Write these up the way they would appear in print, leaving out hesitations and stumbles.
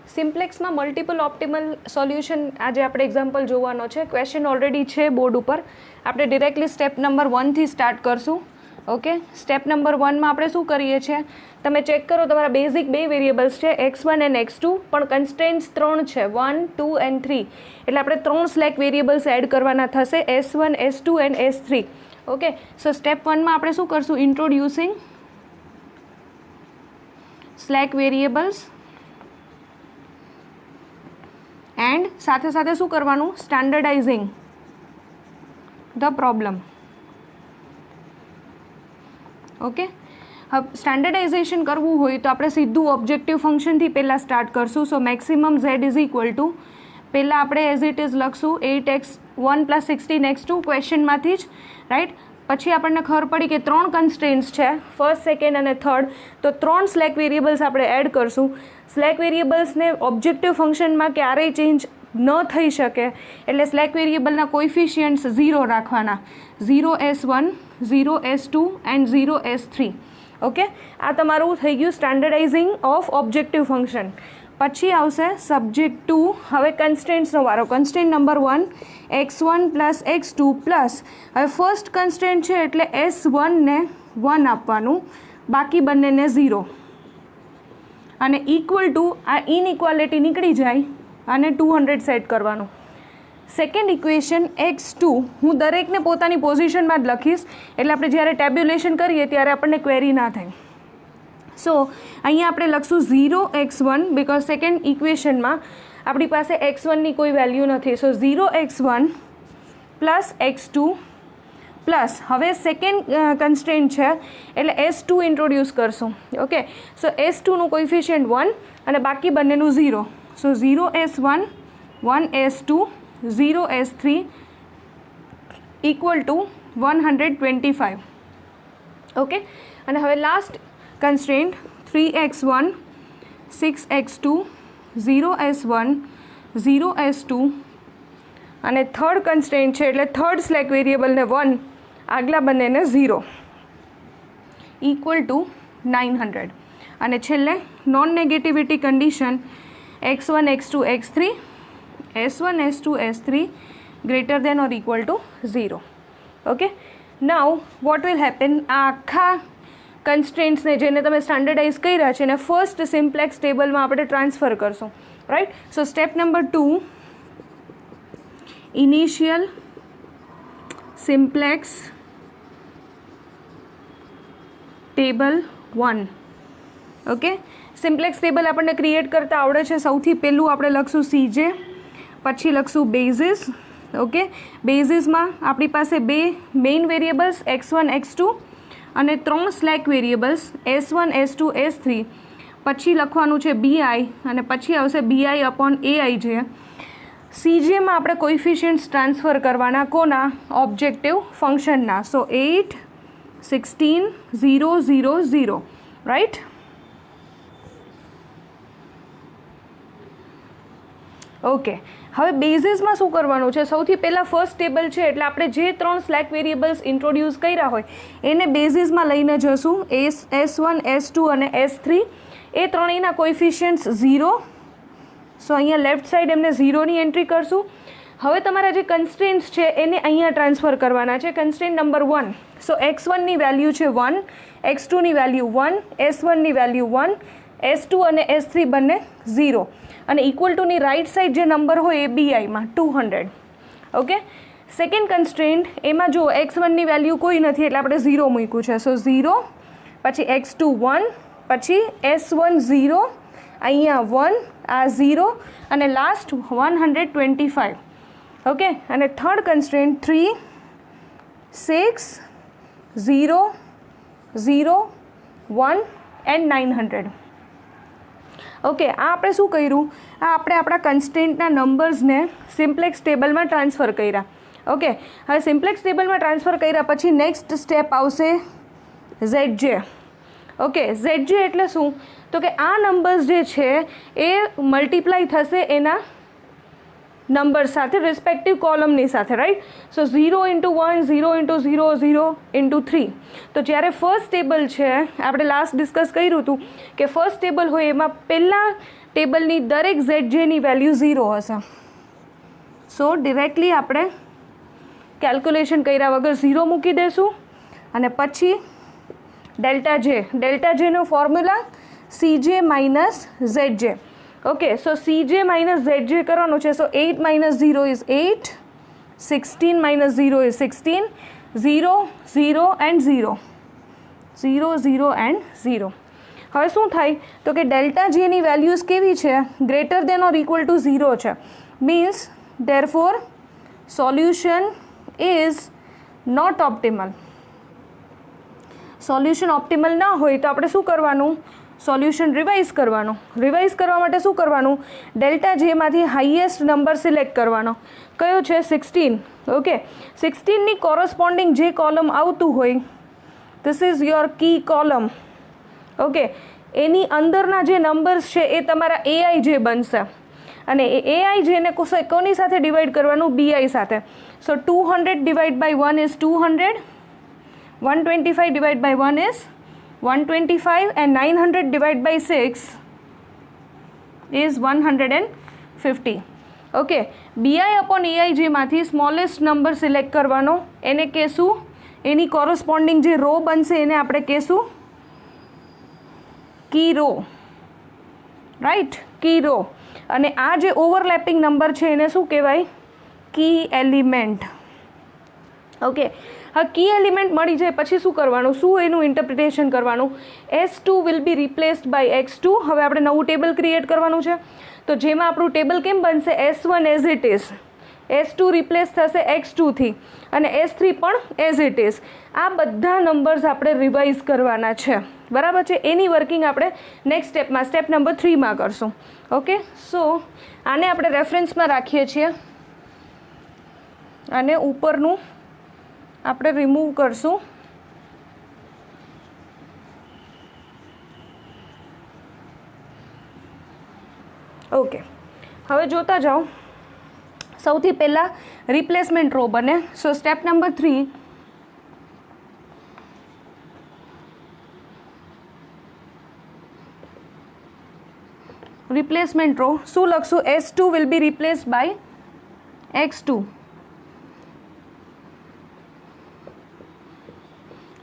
સિમ્પ્લેક્સમાં multiple optimal solution આજે આપણે example જોવાનો છે. ક્વેશ્ચન ઓલરેડી છે બોર્ડ ઉપર. આપણે ડિરેક્ટલી સ્ટેપ નંબર 1થી સ્ટાર્ટ કરશું. ઓકે, સ્ટેપ નંબર 1માં આપણે શું કરીએ છીએ, તમે ચેક કરો તમારા બેઝિક બે વેરિયેબલ્સ છે x1 એન્ડ x2, પણ કન્સ્ટ્રેન્ટ્સ 3 છે 1, 2 એન્ડ 3. એટલે આપણે 3 સ્લેક વેરિયેબલ્સ એડ કરવાના થશે s1, s2 and s3. Okay, so step 1માં આપણે શું કરશું, ઇન્ટ્રોડ્યુસિંગ સ્લેક વેરિયેબલ્સ એન્ડ સાથે સાથે શું કરવાનું, સ્ટાન્ડર્ડાઇઝિંગ ધ પ્રોબ્લેમ. ઓકે, હવે સ્ટાન્ડર્ડાઇઝેશન કરવું હોય તો આપણે સીધું ઓબ્જેક્ટિવ ફંક્શનથી પહેલાં સ્ટાર્ટ કરશું. So maximum z is equal to, પહેલાં આપણે એઝ ઇટ ઇઝ લખશું 8x1 + 16x2 ક્વેશ્ચનમાંથી જ, રાઈટ. પછી આપણને ખબર પડી કે 3 કન્સ્ટ્રેન્ટ્સ છે, ફર્સ્ટ, સેકન્ડ અને થર્ડ. તો 3 સ્લેક વેરિયેબલ્સ આપણે એડ કરશું. સ્લેક વેરિયેબલ્સને ઓબ્જેક્ટિવ ફંક્શનમાં ક્યારેય ચેન્જ ન થઈ શકે, એટલે સ્લેક વેરિયેબલના કોએફિશિયન્ટ્સ 0 રાખવાના. 0s1, 0s2 and 0s3. Okay, આ તમારું થઈ ગયું સ્ટાન્ડર્ડાઇઝિંગ ઓફ ઓબ્જેક્ટિવ ફંક્શન. પછી આવશે સબ્જેક્ટ 2. હવે કન્સ્ટ્રેન્ટ્સનો વારો. Constraint number 1 x1 + x2 plus, હવે ફર્સ્ટ કન્સ્ટ્રેન્ટ છે એટલે s1 ને 1 આપવાનું, બાકી બંનેને 0, અને ઇક્વલ ટુ આ ઇનઇક્વાલિટી નીકળી જાય અને 200 સેટ કરવાનું. સેકન્ડ ઇક્વેશન x2 હું દરેકને પોતાની પોઝિશનમાં જ લખીશ, એટલે આપણે જ્યારે ટેબ્યુલેશન કરીએ ત્યારે આપણને ક્વેરી ના થાય. સો અહીંયા આપણે લખશું 0x1, બિકોઝ સેકન્ડ ઇક્વેશનમાં આપણી પાસે x1ની કોઈ વેલ્યુ નથી. સો 0x1 પ્લસ x2 પ્લસ, હવે સેકન્ડ કન્સ્ટ્રેન્ટ છે એટલે s2 ઇન્ટ્રોડ્યુસ કરશું. ઓકે, સો s2નું કોએફિશિયન્ટ 1 અને બાકી બંનેનું 0. સો 0s1, 1s2, 0s3 equal to 125. Okay, અને હવે last constraint 3x1, 6x2, 0s1, 0s2 અને થર્ડ કન્સ્ટ્રેન્ટ છે એટલે થર્ડ સ્લેક વેરિયેબલને 1, આગલા બંનેને 0, ઇક્વલ ટુ 900. અને છેલ્લે non negativity condition x1, x2, x3, s1, s2, s3 greater than or equal to 0. Okay, now what will happen, આ આખા કન્સ્ટ્રેન્ટ્સને જેને તમે સ્ટાન્ડર્ડાઇઝ કર્યા છે એને ફર્સ્ટ સિમ્પ્લેક્સ ટેબલમાં આપણે ટ્રાન્સફર કરશું, right. So step number 2, initial simplex table 1. Okay, simplex table આપણને ક્રિએટ કરતા આવડે છે. સૌથી પહેલું આપણે લખશું CJ, પછી લખશું બેઝિસ. ઓકે, બેઝિસમાં આપણી પાસે બે મેઇન વેરિયેબલ્સ x1, x2 અને 3 slack variables s1, s2, s3. પછી લખવાનું છે BI અને પછી આવશે BI/AI. CJમાં આપણે કોએફિશિયન્ટ્સ ટ્રાન્સફર કરવાના, કોના, ઓબ્જેક્ટિવ ફંક્શનના. સો 8, 16, 0, 0, 0, રાઈટ. ઓકે, હવે બેઝિસમાં શું કરવાનું છે, સૌથી પહેલાં ફર્સ્ટ ટેબલ છે એટલે આપણે જે 3 સ્લેક વેરિયેબલ્સ ઇન્ટ્રોડ્યુસ કર્યા હોય એને બેઝિસમાં લઈને જશું. s1, s2 અને s3, એ ત્રણેયના કોએફિશિયન્ટ્સ 0. સો અહીંયા લેફ્ટ સાઈડ એમને 0ની એન્ટ્રી કરશું. હવે તમારા જે કન્સ્ટ્રેન્ટ્સ છે એને અહીંયા ટ્રાન્સફર કરવાના છે. કન્સ્ટ્રેન્ટ નંબર 1, સો x1ની વેલ્યુ છે 1, x2ની વેલ્યુ 1, s1ની વેલ્યુ 1, s2 અને s3 બંને 0, અને ઇક્વલ ટુની રાઇટ સાઈડ જે નંબર હોય એ BIમાં 200. ઓકે, સેકન્ડ કન્સ્ટ્રેન્ટ, એમાં જો x1ની વેલ્યુ કોઈ નથી એટલે આપણે 0 મૂક્યું છે. સો 0, પછી x2 1, પછી s1 0, અહીંયા 1, આ 0 અને લાસ્ટ 125. ઓકે, અને થર્ડ કન્સ્ટ્રેન્ટ 3, 6, 0, 0, 1 એન્ડ 900. ઓકે, આ આપણે શું કર્યું, આ આપણે આપણા કન્સ્ટેન્ટના નંબર્સને સિમ્પ્લેક્સ ટેબલમાં ટ્રાન્સફર કર્યા. ઓકે, હવે સિમ્પ્લેક્સ ટેબલમાં ટ્રાન્સફર કર્યા પછી નેક્સ્ટ સ્ટેપ આવશે ZJ. ઓકે, ZJ એટલે શું, તો કે આ નંબર્સ જે છે એ મલ્ટીપ્લાય થશે એના નંબર સાથે, રિસ્પેક્ટિવ કોલમની સાથે, રાઈટ. સો 0 × 1, 0 × 0, 0 × 3. તો જ્યારે ફર્સ્ટ ટેબલ છે, આપણે લાસ્ટ ડિસ્કસ કર્યું હતું કે ફર્સ્ટ ટેબલ હોય એમાં પહેલાં ટેબલની દરેક ZJ ની વેલ્યુ 0 હશે. સો ડિરેક્ટલી આપણે કેલ્ક્યુલેશન કર્યા વગર 0 મૂકી દઈશું અને પછી ડેલ્ટા જેનો formula CJ minus ZJ. Okay, so CJ minus ZJ કરવાનો છે. So 8 minus 0 is 8, 16 minus 0 is 16, 0 0 and 0, 0 0 and 0. હવે શું થાય તો કે ડેલ્ટા જેની વેલ્યુઝ કેવી છે, greater than or equal to 0 છે. Means therefore solution is not optimal. Solution optimal ના હોય તો આપણે શું કરવાનું, સોલ્યુશન રિવાઇઝ કરવાનો. રિવાઇઝ કરવા માટે શું કરવાનું, ડેલ્ટા જેમાંથી હાઈએસ્ટ નંબર સિલેક્ટ કરવાનો. કયો છે, 16. ઓકે, 16ની કોરસ્પોન્ડિંગ જે કોલમ આવતું હોય, this is your key column. Okay, એની અંદરના જે નંબર્સ છે એ તમારા AIJ બનશે અને એ AIJ ને કોની સાથે ડિવાઈડ કરવાનું, BI સાથે. So 200 divide by 1 is 200, 125 divide by 1 is 125 and 900 divided by 6 is 150. Okay, BI upon AIJ માંથી સ્મોલેસ્ટ નંબર સિલેક્ટ કરવાનો, એને કહેશું, એની કોરસ્પોન્ડિંગ જે રો બનશે એને આપણે કહેશું કી રો, રાઈટ, કી રો. અને આ જે ઓવરલેપિંગ નંબર છે એને શું કહેવાય, કી એલિમેન્ટ. ઓકે, હા, કી એલિમેન્ટ મળી જાય પછી શું કરવાનું, શું એનું ઇન્ટરપ્રિટેશન કરવાનું, S2 will be replaced by X2. હવે આપણે નવું ટેબલ ક્રિએટ કરવાનું છે તો જેમાં આપણું ટેબલ કેમ બનશે, S1 as it is, S2 replace થશે X2થી અને S3 પણ એઝ ઇટ ઇઝ. આ બધા નંબર્સ આપણે રિવાઇઝ કરવાના છે, બરાબર છે. એની વર્કિંગ આપણે નેક્સ્ટ સ્ટેપમાં, સ્ટેપ નંબર 3માં કરશું. ઓકે, સો આને આપણે રેફરન્સમાં રાખીએ છીએ અને ઉપરનું આપણે રિમૂવ કરશું. ઓકે, હવે જોતા જાઓ. સૌથી પહેલાં રિપ્લેસમેન્ટ રો બને. So step number 3, replacement row શું લખશું, S2 will be replaced by X2.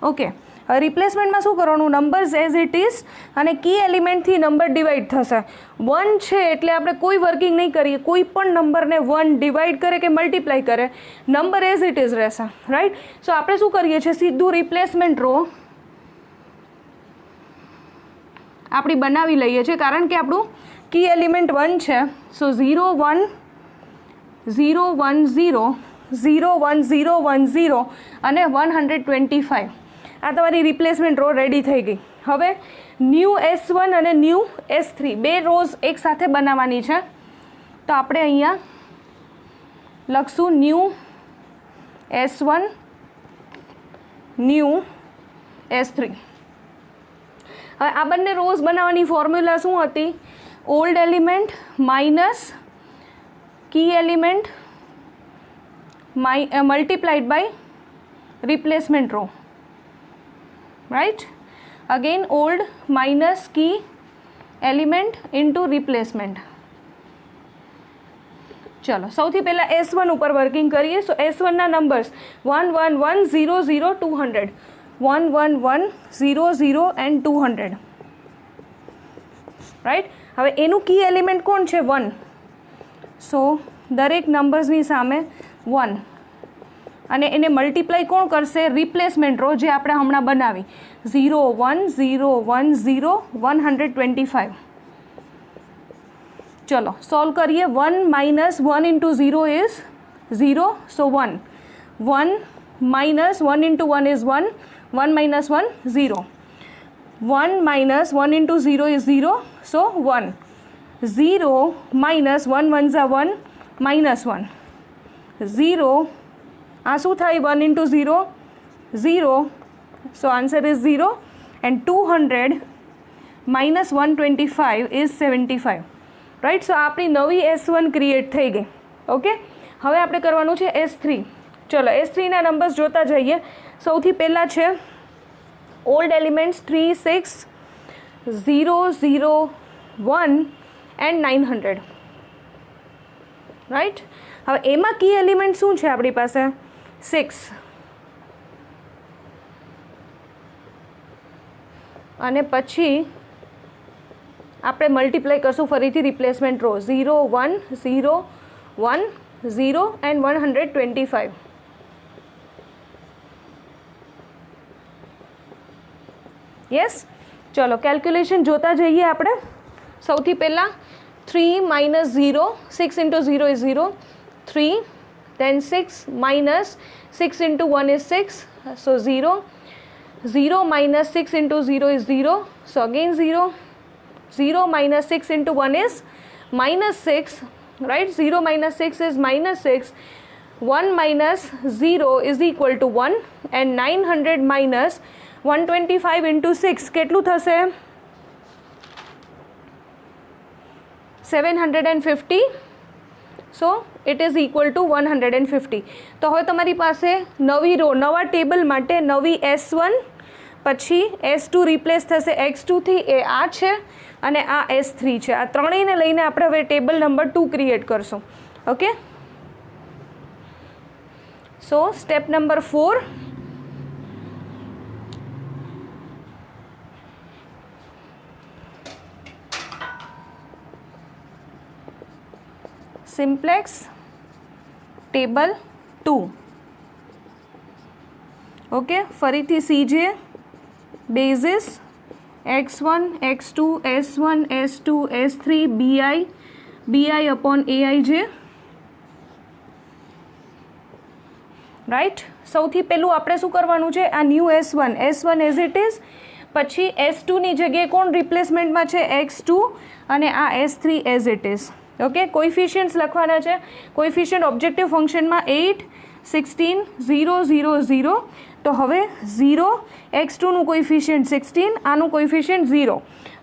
Okay, હવે રિપ્લેસમેન્ટમાં શું કરવાનું, નંબર્સ એઝ ઇટ ઇઝ અને કી એલિમેન્ટથી નંબર ડિવાઈડ થશે. 1 છે એટલે આપણે કોઈ વર્કિંગ નહીં કરીએ, કોઈ પણ નંબરને 1 ડિવાઈડ કરે કે મલ્ટીપ્લાય કરે, નંબર એઝ ઇટ ઇઝ રહેશે, રાઈટ. સો આપણે શું કરીએ છીએ, સીધું રિપ્લેસમેન્ટ રો આપણી બનાવી લઈએ છીએ કારણ કે આપણું કી એલિમેન્ટ 1 છે. સો 0 1 0 1 0 0 1 0 1 0 અને 125. આ તમારી રિપ્લેસમેન્ટ રો રેડી થઈ ગઈ. હવે ન્યૂ S1 અને ન્યૂ S3 બે રોઝ એકસાથે બનાવવાની છે તો આપણે અહીંયા લખશું ન્યૂ S1 ન્યૂ S3. હવે આ બંને રોઝ બનાવવાની ફોર્મ્યુલા શું હતી, old element minus key element multiplied by replacement row, right. Again old minus key element into replacement. ચલો સૌથી પહેલાં S1 ઉપર વર્કિંગ કરીએ. સો S1ના નંબર્સ 1 1 1 0 0 200, 1 1 1 0 0 એન્ડ 200, રાઈટ. હવે એનું કી એલિમેન્ટ કોણ છે, 1. સો દરેક નંબર્સની સામે 1 અને એને મલ્ટીપ્લાય કોણ કરશે, રિપ્લેસમેન્ટ રો જે આપણે હમણાં બનાવી, 0 1 0 1 0 125. ચલો સોલ્વ કરીએ. 1 minus 1 into 0 is 0, so 1. 1 minus 1 into 1 is 1, 1 minus 1 0. 1 minus 1 into 0 is 0, so 1. 0 minus 1 1 ઝા 1 માઇનસ 1, 0. આ શું થાય, 1 into 0 0, so answer is 0 and 200 minus 125 is 75, right. So આપણી નવી S1 ક્રિએટ થઈ ગઈ. ઓકે, હવે આપણે કરવાનું છે S3. ચલો S3ના નંબર્સ જોતા જઈએ. સૌથી પહેલાં છે ઓલ્ડ એલિમેન્ટ્સ 3 6 0 0 1 એન્ડ 900. રાઈટ. હવે એમાં કી એલિમેન્ટ શું છે આપણી પાસે? 6. અને પછી આપણે મલ્ટીપ્લાય કરશું ફરીથી રિપ્લેસમેન્ટ રો 0 1 0 1 0 એન્ડ 125. યસ. ચલો કેલ્ક્યુલેશન જોતા જઈએ આપણે. સૌથી પહેલાં 3 minus 0, 6 into 0 is 0, 3, then 6 minus 6 into 1 is 6, so 0, 0 minus 6 into 0 is 0, so again 0, 0 minus 6 into 1 is minus 6, right? 0 minus 6 is minus 6, 1 minus 0 is equal to 1, and 900 minus 125 into 6 કેટલું થશે? 750. So it is equal two 150. તો હવે તમારી પાસે નવી row, નવા table માટે નવી S1 પછી S2 રિપ્લેસ થશે X2થી, એ આ છે અને આ S3 છે. આ ત્રણેયને લઈને આપણે હવે ટેબલ નંબર 2 ક્રિએટ કરશું. Okay. So step number 4. Simplex table 2. Okay. ફરીથી CJ basis X1 X2 S1 S2 S3 BI upon AIJ. Right. સૌથી પહેલું આપણે શું કરવાનું છે? આ new S1 as it is, પછી S2ની જગ્યાએ કોણ રિપ્લેસમેન્ટમાં છે? X2, અને આ S3 as it is. Okay. Coefficients લખવાના છે. કોઇફિશિયન્ટ ઓબ્જેક્ટિવ ફંક્શનમાં 8 16 0 0 0. તો હવે 0 X2નું કોઇફિશિયન્ટ 16, આનું કોઇફિશિયન્ટ 0.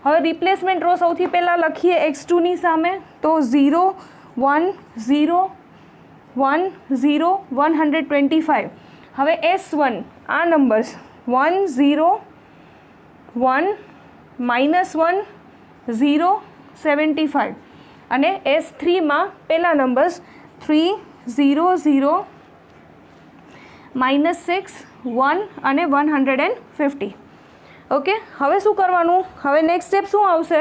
હવે રિપ્લેસમેન્ટ રો સૌથી પહેલાં લખીએ X2ની સામે, તો 0 1 0 1 0 125. હવે S1 આ નંબર્સ 1 0 1 -1 0 75, અને S3માં પહેલા નંબર્સ 3 0 0 -6 1 અને 150. ઓકે. હવે શું કરવાનું? હવે નેક્સ્ટ સ્ટેપ શું આવશે?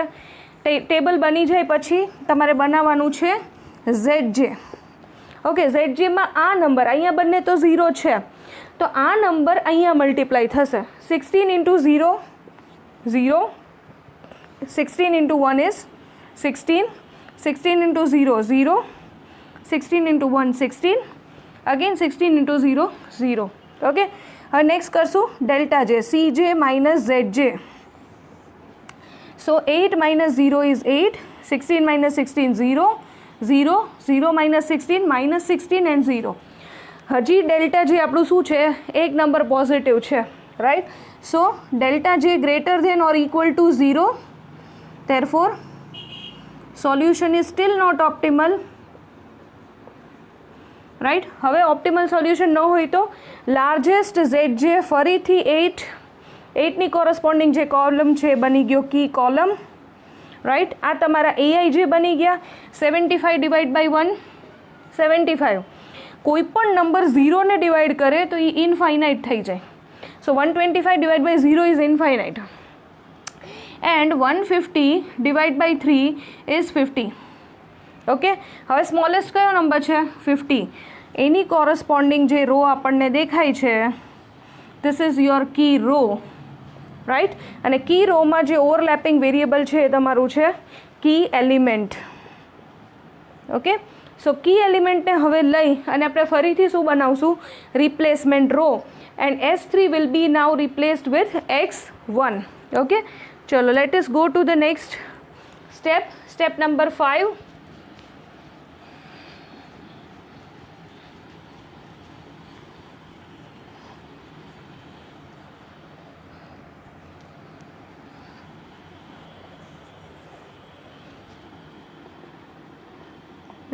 ટેબલ બની જાય પછી તમારે બનાવવાનું છે ZJ. ઓકે. ZJમાં આ નંબર અહીંયા બંને તો 0 છે, તો આ નંબર અહીંયા મલ્ટીપ્લાય થશે. 16 into 0 0, 16 into 1 is 16, 16 into 0 0, 16 into 1 16, again 16 into 0 0. Okay. હવે નેક્સ્ટ કરશું delta J, CJ minus ZJ. So 8 minus 0 is 8, 16 minus 16 0 0, 0 minus 16 minus 16 and 0. હજી ડેલ્ટા J આપણું શું છે? એક નંબર પોઝિટિવ છે, right. So delta J greater than or equal to 0, therefore solution is still not optimal, right. હવે optimal solution ન હોય તો લાર્જેસ્ટ ZJ ફરીથી 8ની કોરસ્પોન્ડિંગ જે કોલમ છે બની ગયો કી કોલમ, રાઈટ. આ તમારા AIJ બની ગયા. 75 ડિવાઈડ બાય 1 75. કોઈ પણ નંબર 0ને ડિવાઈડ કરે તો એ ઇનફાઇનાઇટ થઈ જાય. So 125 divide by 0 is infinite, and 150 divide by 3 is 50. Okay. હવે સ્મોલેસ્ટ કયો નંબર છે? 50. એની કોરસ્પોન્ડિંગ જે રો આપણને દેખાય છે, this is your key row, right. અને કી રોમાં જે ઓવરલેપિંગ વેરિયેબલ છે એ તમારું છે કી એલિમેન્ટ. ઓકે. સો કી એલિમેન્ટને હવે લઈ અને આપણે ફરીથી શું બનાવશું? Replacement row, and S3 will be now replaced with X1. Okay. ચલો let us go to the next step. Step number 5.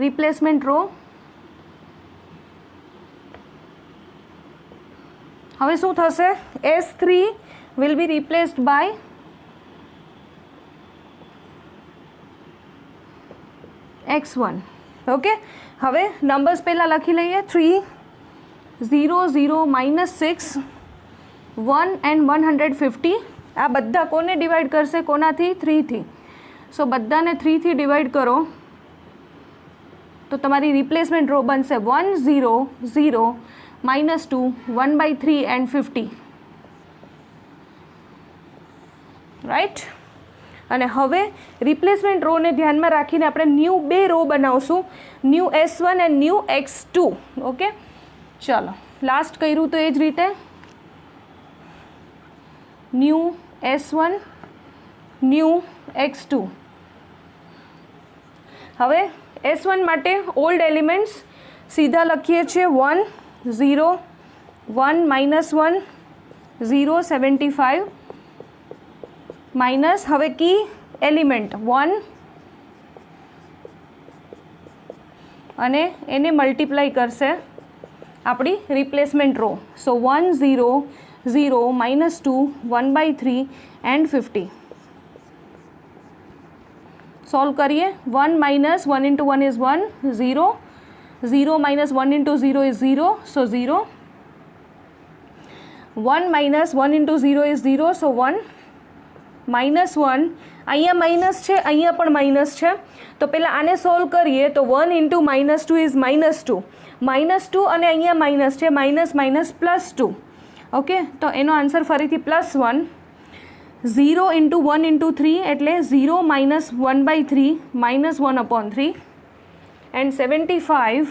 Replacement row. હવે શું થશે? S3 will be replaced by x1. Okay, હવે નંબર્સ પહેલાં લખી લઈએ. 3 0 0 -6 1 and 150. આ બધા કોને ડિવાઈડ કરશે? કોનાથી? 3 થી. સો બધાને 3 થી ડિવાઈડ કરો તો તમારી રિપ્લેસમેન્ટ રો બનશે 1 0 0 -2 1/3 and 50. રાઈટ. અને હવે રિપ્લેસમેન્ટ રોને ધ્યાનમાં રાખીને આપણે ન્યૂ 2 રો બનાવશું, new S1 and new X2. Okay, ચાલો લાસ્ટ કર્યું તો એ જ રીતે ન્યૂ S1 ન્યૂ X2. હવે S1 માટે ઓલ્ડ એલિમેન્ટ્સ સીધા લખીએ છીએ 1 0 1 -1 0 75 માઇનસ હવે કી એલિમેન્ટ 1 અને એને મલ્ટીપ્લાય કરશે આપણી replacement row. So 1 0 0 -2 1/3 and 50. Solve કરીએ. 1 minus 1 into 1 is 1 0 0 minus 1 into 0 is 0, so 0. 1 minus 1 into 0 is 0, so 1 minus 1. અહીંયા માઇનસ છે, અહીંયા પણ માઇનસ છે, તો પહેલાં આને સોલ્વ કરીએ તો 1 into -2 is -2 -2 અને અહીંયા માઇનસ છે, માઇનસ માઇનસ +2. ઓકે, તો એનો આન્સર ફરીથી +1. 0 into 1 into 3 એટલે 0 minus 1/3 minus 1/3 and 75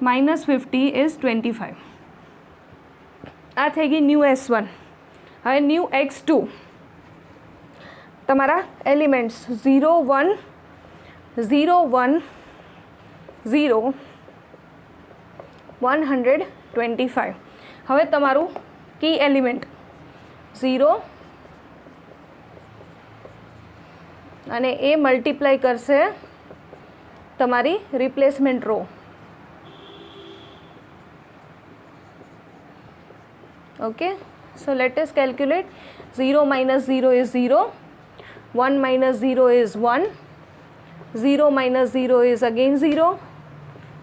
minus 50 is 25. આ થઈ ગઈ ન્યૂ S1. હવે ન્યૂ X2 તમારા એલિમેન્ટ્સ 0 1 0 1 0 125. હવે તમારું કી એલિમેન્ટ 0 અને એ મલ્ટીપ્લાય કરશે તમારી replacement row. Okay, so let us calculate. 0 minus 0 is 0, 1 minus 0 is 1, 0 minus 0 is again 0,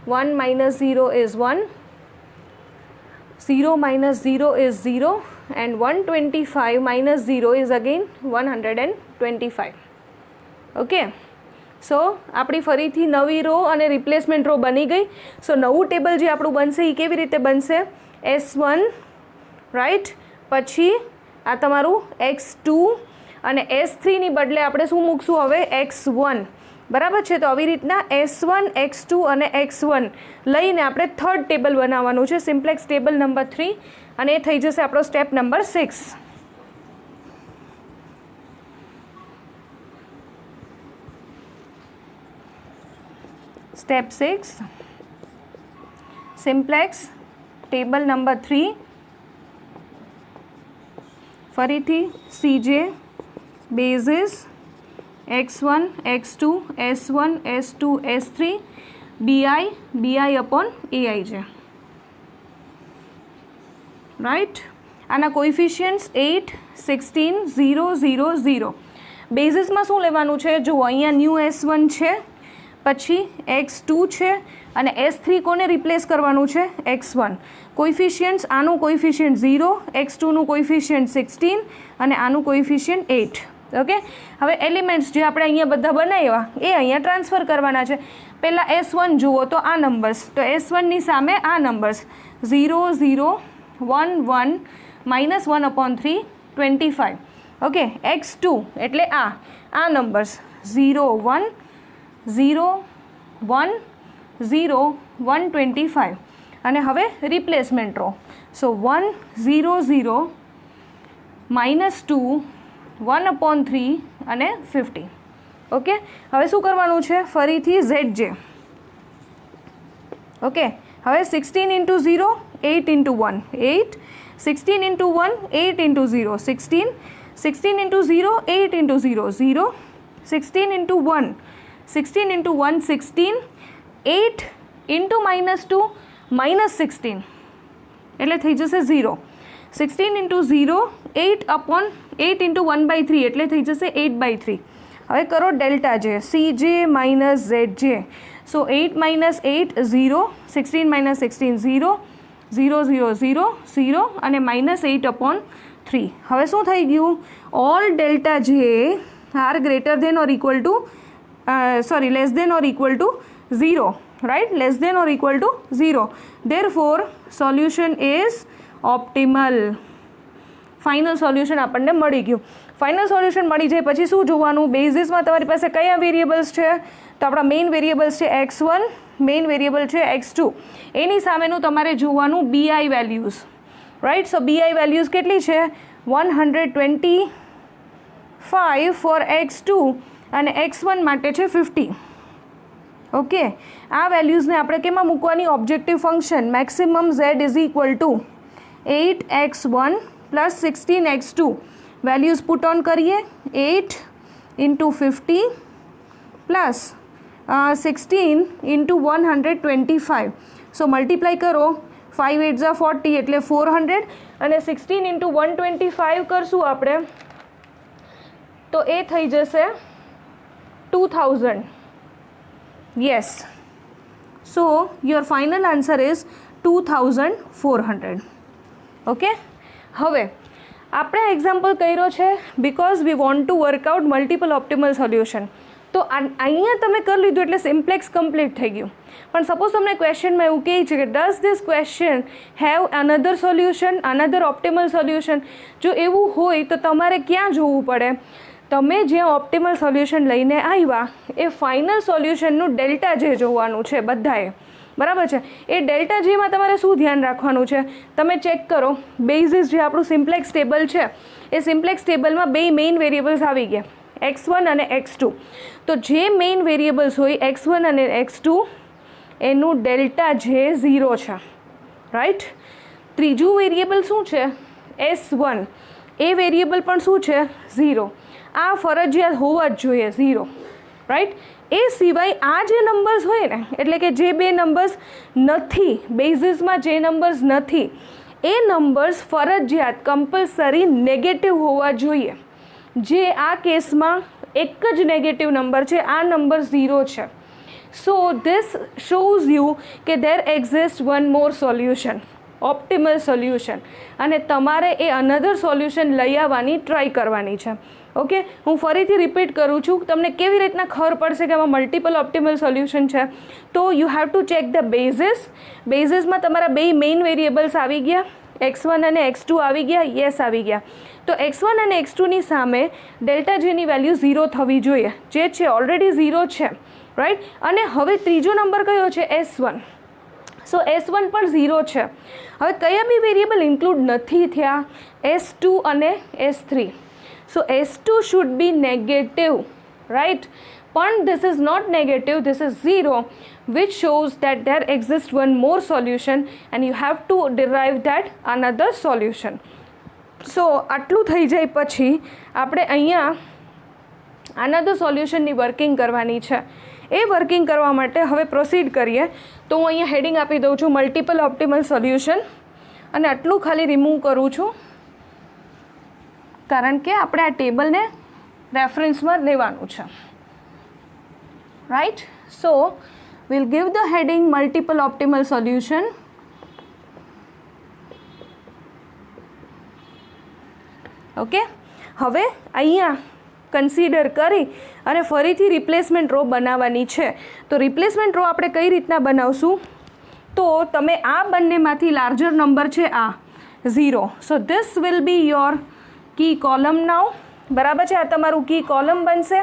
1 minus 0 is 1, 0 minus 0 is 0 and 125 minus 0 is again 125. Okay, સો આપણી ફરીથી નવી રો અને રિપ્લેસમેન્ટ રો બની ગઈ. સો નવું ટેબલ જે આપણું બનશે એ કેવી રીતે બનશે? S1 રાઈટ, પછી આ તમારું X2 અને S3ની બદલે આપણે શું મૂકશું હવે? X1. બરાબર છે. તો આવી રીતના S1 X2 અને X1 લઈને આપણે થર્ડ ટેબલ બનાવવાનું છે, સિમ્પ્લેક્સ ટેબલ નંબર 3, અને એ થઈ જશે આપણો step number 6. Step 6 simplex table number 3. ફરીથી CJ basis X1 X2 S1 S2 S3 BI upon AI છે. રાઈટ. આના કોઇફિશિયન્ટ્સ 8 16 0 0 0. બેઝિસમાં શું લેવાનું છે? જો અહીંયા ન્યૂ S1 છે, પછી X2 છે અને S3 કોને રિપ્લેસ કરવાનું છે? X1. કોઇફિશિયન્ટ્સ આનું કોઇફિશિયન્ટ 0, X2નું કોઇફિશિયન્ટ 16 અને આનું કોઇફિશિયન્ટ 8. ઓકે, હવે એલિમેન્ટ્સ જે આપણે અહીંયા બધા બનાવ્યા એ અહીંયા ટ્રાન્સફર કરવાના છે. પહેલાં S1 જુઓ તો આ નંબર્સ, તો S1ની સામે આ નંબર્સ 0 0 1 1 -1/3 25. ઓકે, X2 એટલે આ નંબર્સ 0 1 0 1 0 125. અને હવે રિપ્લેસમેન્ટ રો. સો 1 0 0 -2 1/3 અને 50. ઓકે, હવે શું કરવાનું છે? ફરીથી ZJ. ઓકે, હવે 16 into 0 8 into 1 8, 16 into 1 8 into 0 16, 16 into 0 8 into 0 0, 16 into 1 16 into 1 16, 8 into -2 -16 એટલે થઈ જશે 0. 16 into 0 8 into 1/3 એટલે થઈ જશે 8/3. હવે કરો ડેલ્ટા જે, CJ માઇનસ ZJ. સો 8 માઇનસ 8 0, 16 માઇનસ 16 0, 0 0 0 0 અને -8/3. હવે શું થઈ ગયું? ઓલ ડેલ્ટા જે are greater than or equal to less than or equal to 0, right? Less than or equal to 0. Therefore solution is optimal. Final solution આપણને મળી ગયું. ફાઇનલ સોલ્યુશન મળી જાય પછી શું જોવાનું? બેઝિસમાં તમારી પાસે કયા વેરિયેબલ્સ છે? તો આપણા મેઇન વેરિયેબલ્સ છે x1, મેઇન વેરિયેબલ છે x2. એની સામેનું તમારે જોવાનું BI વેલ્યુઝ, રાઈટ? સો BI વેલ્યુઝ કેટલી છે? 125 ફોર x2 અને x1 માટે છે 50. ઓકે, આ વેલ્યુઝને આપણે કેમાં મૂકવાની? Objective function maximum z is equal to 8x1 plus 16x2. Values put on કરીએ. 8 ઇન્ટુ 50 પ્લસ 16 ઇન્ટુ 125. સો મલ્ટીપ્લાય કરો. 5 8 ઝા 40 એટલે 400 અને 16 ઇન્ટુ 125 કરશું આપણે તો એ થઈ જશે 2000. Yes. So your final answer is 2400. Okay. હવે આપણે એક્ઝામ્પલ કર્યો છે because we want to work out multiple optimal solution. તો અહીંયા તમે કરી લીધું એટલે સિમ્પ્લેક્સ કમ્પ્લીટ થઈ ગયું. પણ સપોઝ તમને ક્વેશ્ચનમાં એવું કહે છે કે does this question have another solution, another optimal solution? જો એવું હોય તો તમારે ક્યાં જોવું પડે? તમે જે ઓપ્ટિમલ સોલ્યુશન લઈને આવ્યા એ ફાઇનલ સોલ્યુશનનું ડેલ્ટા જે જોવાનું છે બધાએ, બરાબર છે? એ ડેલ્ટા જેમાં તમારે શું ધ્યાન રાખવાનું છે? તમે ચેક કરો. બેઝિસ જે આપણું સિમ્પ્લેક્સ ટેબલ છે એ સિમ્પ્લેક્સ ટેબલમાં બે મેઇન વેરિયેબલ્સ આવી ગયા, x1 અને x2. તો જે મેઇન વેરિયેબલ્સ હોય x1 અને x2 એનું ડેલ્ટા જે 0 છે, રાઈટ? ત્રીજું વેરિયેબલ શું છે? s1. એ વેરિયેબલ પણ શું છે? 0. આ ફરજિયાત હોવા જ જોઈએ 0, રાઈટ? એ સિવાય આ જે નંબર્સ હોય ને, એટલે કે જે બે નંબર્સ નથી બેઝિસમાં, જે નંબર્સ નથી એ નંબર્સ ફરજિયાત કમ્પલસરી નેગેટિવ હોવા જોઈએ. જે આ કેસમાં એક જ નેગેટિવ નંબર છે, આ નંબર 0 છે. સો ધીસ શોઝ યુ કે there exist one more solution, optimal solution, અને તમારે એ અનધર સોલ્યુશન લઈ આવવાની ટ્રાય કરવાની છે. ઓકે, હું ફરીથી રિપીટ કરું છું, તમને કેવી રીતના ખબર પડશે કે આમાં મલ્ટિપલ ઓપ્ટિમલ સોલ્યુશન છે? તો you have to check the basis. બેઝિસમાં તમારા બે મેઇન વેરિયેબલ્સ આવી ગયા, x1 અને x2 આવી ગયા. યસ, આવી ગયા. તો x1 અને x2ની સામે ડેલ્ટા જેની વેલ્યુ 0 થવી જોઈએ, જે છે ઓલરેડી 0 છે, રાઈટ? અને હવે ત્રીજો નંબર કયો છે? s1. સો s1 પણ 0 છે. હવે કયા બી વેરિયેબલ ઇન્ક્લુડ નથી થયા? s2 અને s3. So s2 should be negative, right? But this is not negative, this is 0, which shows that there exists one more solution and you have to derive that another solution. So આટલું થઈ જાય પછી આપણે અહીંયા another solutionની working કરવાની છે. એ working કરવા માટે હવે પ્રોસીડ કરીએ. તો હું અહીંયા હેડિંગ આપી દઉં છું મલ્ટિપલ ઓપ્ટિમલ સોલ્યુશન અને આટલું ખાલી રિમૂવ કરું છું કારણ કે આપણે આ ટેબલને રેફરન્સમાં લેવાનું છે, right? So we'll give the heading multiple optimal solution. Okay, હવે અહીંયા કન્સિડર કરી અને ફરીથી રિપ્લેસમેન્ટ રો બનાવવાની છે. તો રિપ્લેસમેન્ટ રો આપણે કઈ રીતના બનાવશું? તો તમે આ બંનેમાંથી લાર્જર નંબર છે આ 0. So this will be your key column now, બરાબર છે? આ તમારું કી કોલમ બનશે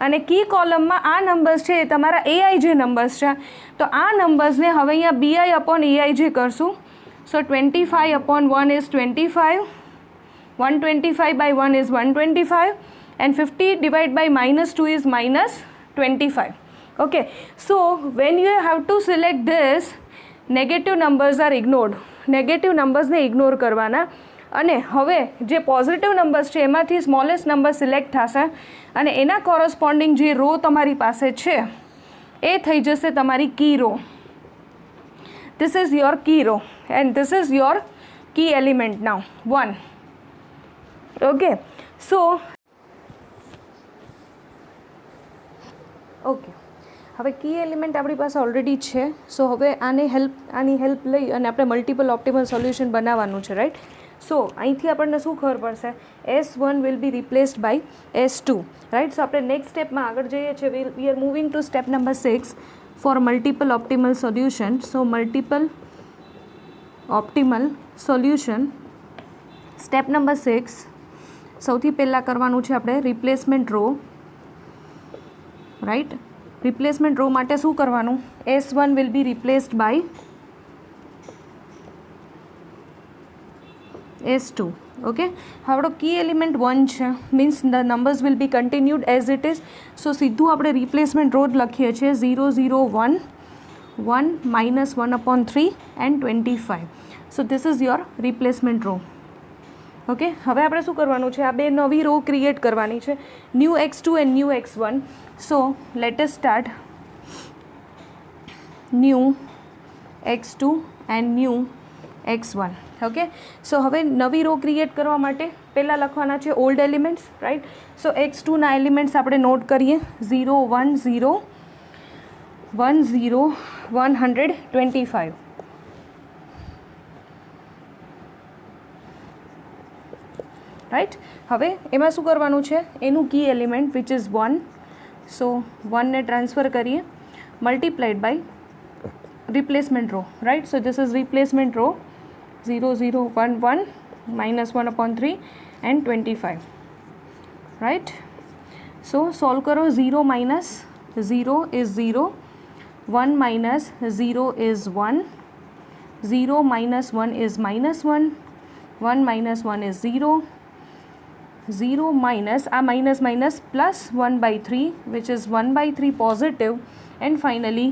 અને કી કોલમમાં આ નંબર્સ છે એ તમારા એઆઈ જે નંબર્સ છે. તો આ નંબર્સને હવે અહીંયા BI અપોન એઆઈ જે કરશું. સો 25 upon 1 is 25, 125 by 1 is 125 and 50 divided by -2 is -25. Okay, so when you have to select this, negative numbers are ignored. Negative નંબર્સને ઇગ્નોર કરવાના અને હવે જે પોઝિટિવ નંબર્સ છે એમાંથી સ્મોલેસ્ટ નંબર સિલેક્ટ થશે અને એના કોરસ્પોન્ડિંગ જે રો તમારી પાસે છે એ થઈ જશે તમારી key row. This is your key row and this is your key element now 1. Okay, so okay, હવે કી એલિમેન્ટ આપણી પાસે ઓલરેડી છે. સો હવે આની હેલ્પ લઈ અને આપણે મલ્ટિપલ ઓપ્ટિમલ સોલ્યુશન બનાવવાનું છે, રાઈટ. સો અહીંથી આપણને શું ખબર પડશે? S1 will be replaced by S2, right. So આપણે નેક્સ્ટ સ્ટેપમાં આગળ જઈએ છીએ. We are moving to step number 6 for multiple optimal solution. So multiple optimal solution step number 6, સૌથી પહેલાં કરવાનું છે આપણે replacement row, right. Replacement row માટે શું કરવાનું? S1 will be replaced by S2. Okay, હવે આપણો કી એલિમેન્ટ 1 છે, means the numbers will be continued as it is. સો સીધું આપણે રિપ્લેસમેન્ટ રો જ લખીએ છીએ 0 0 1 1 -1/3 and 25. So this is your replacement row. Okay, હવે આપણે શું કરવાનું છે? આ બે નવી રો ક્રિએટ કરવાની છે, new x2 and new x1. So let us start new x2 and new x1. Okay, so હવે નવી રો ક્રિએટ કરવા માટે પહેલાં લખવાના છે ઓલ્ડ એલિમેન્ટ્સ, રાઈટ. સો x2ના એલિમેન્ટ્સ આપણે નોટ કરીએ 0 1 0 1 0 125. રાઈટ. હવે એમાં શું કરવાનું છે? એનું key element which is 1. So 1ને ટ્રાન્સફર કરીએ multiplied by replacement row, right. So this is replacement row 0 0 1 1 -1/3 and 25, right. So solve કરો. 0 - 0 is 0, 1 - 0 is 1, 0 - 1 is -1, 1 - 1 is 0, 0 minus આ minus minus plus 1/3 which is 1/3 positive, and finally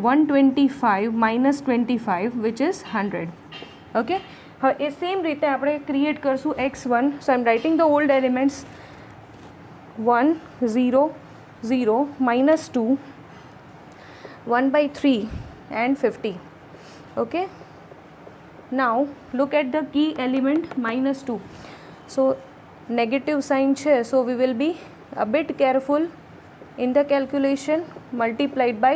125 minus 25 which is 100. Okay, હવે એ same રીતે આપણે create કરશું x1. So I M writing the old elements 1 0 0 -2 1/3 and 50. Okay, now look at the key element -2. So negative sign છે, so we will be a bit careful in the calculation. Multiplied by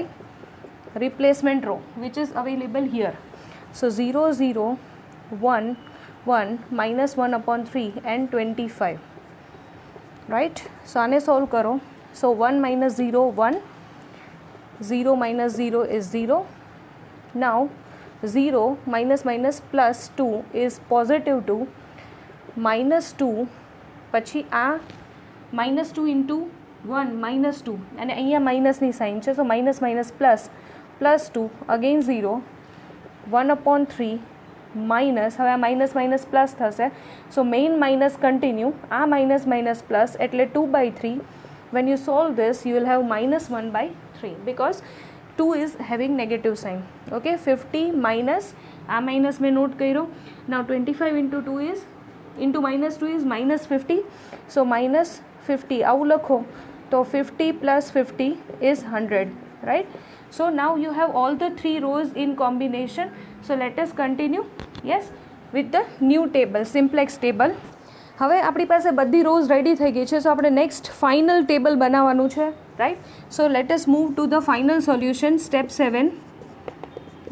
replacement row which is available here. So 0 0 1 1 -1/3 and 25, right. So આને solve કરો. So 1 - 0 1, 0 - 0 is 0. Now 0 minus plus 2 is positive 2, -2 પછી આ -2 into 1 -2 અને અહીંયા માઇનસની sign છે. So minus minus plus +2 again 0 1/3 minus. હવે આ માઇનસ માઇનસ પ્લસ થશે. So main minus continue. આ માઇનસ માઇનસ પ્લસ એટલે 2/3. When you solve this you will have -1/3 because 2 is having negative sign. Okay, 50 minus આ minus મેં not કર્યો. નાઉ 25 into 2 is into -2 is -50. So -50 આવું લખો તો 50 plus 50 is 100, right. So now you have all the three rows in combination. So let us continue, yes, with the new table, simplex table. હવે આપણી પાસે બધી rose ready થઈ ગઈ છે. સો આપણે નેક્સ્ટ ફાઇનલ ટેબલ બનાવવાનું છે, right. So let us move to the final solution, step 7.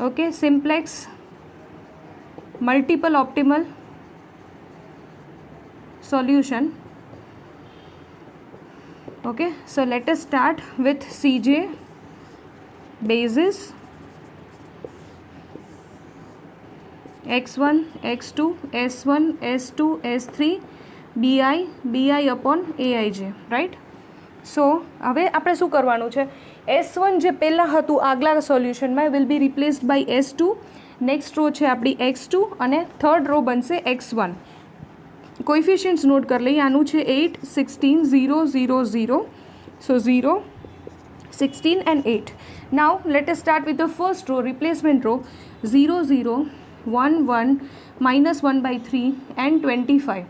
Okay, simplex multiple optimal solution. Okay, so let us start with CJ basis x1 x2 s1 s2 s3 bi upon aij, right. સો હવે આપણે શું કરવાનું છે? S1 જે પહેલાં હતું આગલા સોલ્યુશનમાં will be replaced by S2. Next row છે આપણી x2 અને થર્ડ રો બનશે x1. કોએફિશિયન્ટ્સ નોટ કરી લઈએ. આનું છે 8 16 0 0 0. So 0 16 and 8. Now let us start with the first row, replacement row 0 0 1 1 -1/3 and 25,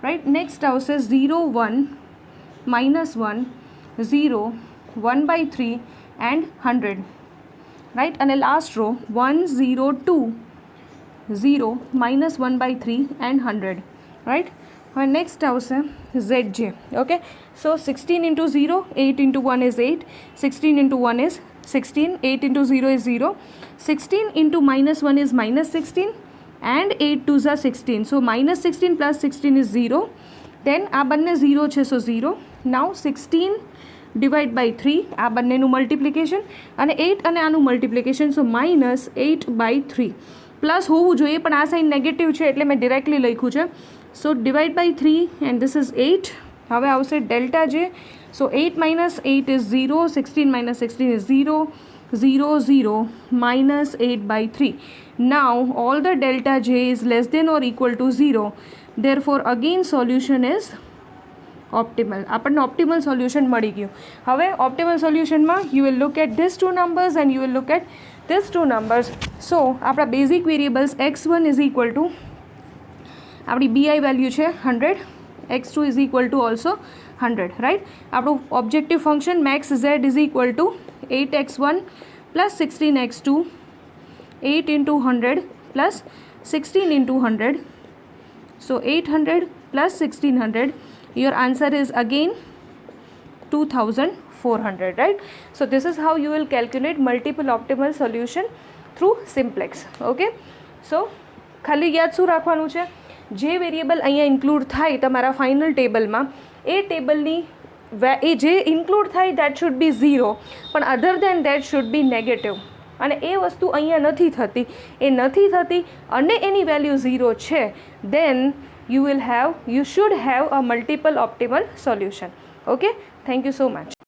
right. Next આવશે 0 1 -1 0 1/3 and 100, રાઈટ. અને લાસ્ટ રો 1 0 2 0 -1/3 and 100, રાઈટ. હવે નેક્સ્ટ આવશે ZJ. Okay, so 16 into 0, 8 into 1 is 8, 16 into 1 is 16, 8 into 0 is 0, 16 into -1 is -16 and 8 2s are 16. So -16 plus 16 is 0. Then આ બંને 0 છે, so 0. Now 16 divide by 3, આ બંનેનું multiplication, અને 8 અને આનું મલ્ટિપ્લિકેશન, સો -8/3. પ્લસ હોવું જોઈએ પણ આ સાઇન નેગેટિવ છે એટલે મેં ડિરેક્ટલી લખ્યું છે. So divide by 3 and this is 8. હવે આવશે delta J, so 8 - 8 is 0, 16 - 16 is 0, 0 0 -8/3. Now all the delta j is less than or equal to 0. Therefore again solution is optimal. આપણને ઓપ્ટિમલ સોલ્યુશન મળી ગયું. હવે ઓપ્ટિમલ સોલ્યુશનમાં you will look at this two numbers and you will look at this two numbers. So આપણા basic variables x1 is equal to આપણી BI value છે 100, x2 is equal to also 100, right. આપણું objective function max z is equal to 8x1 plus 16x2, 8 into 100 plus 16 into 100, so 800 plus 1600. Your answer is again 2400, right? So this is how you will calculate multiple optimal solution through simplex. Okay, so ખાલી યાદ શું રાખવાનું છે, જે variable અહીંયા include થાય તમારા final ટેબલમાં, એ ટેબલની એ જે ઇન્ક્લુડ થાય દેટ શુડ બી 0, પણ અધર દેન દેટ શુડ બી નેગેટિવ. અને એ વસ્તુ અહીંયા નથી થતી, એ નથી થતી અને એની વેલ્યુ 0 છે, દેન you should have a multiple optimal solution. Okay, thank you so much.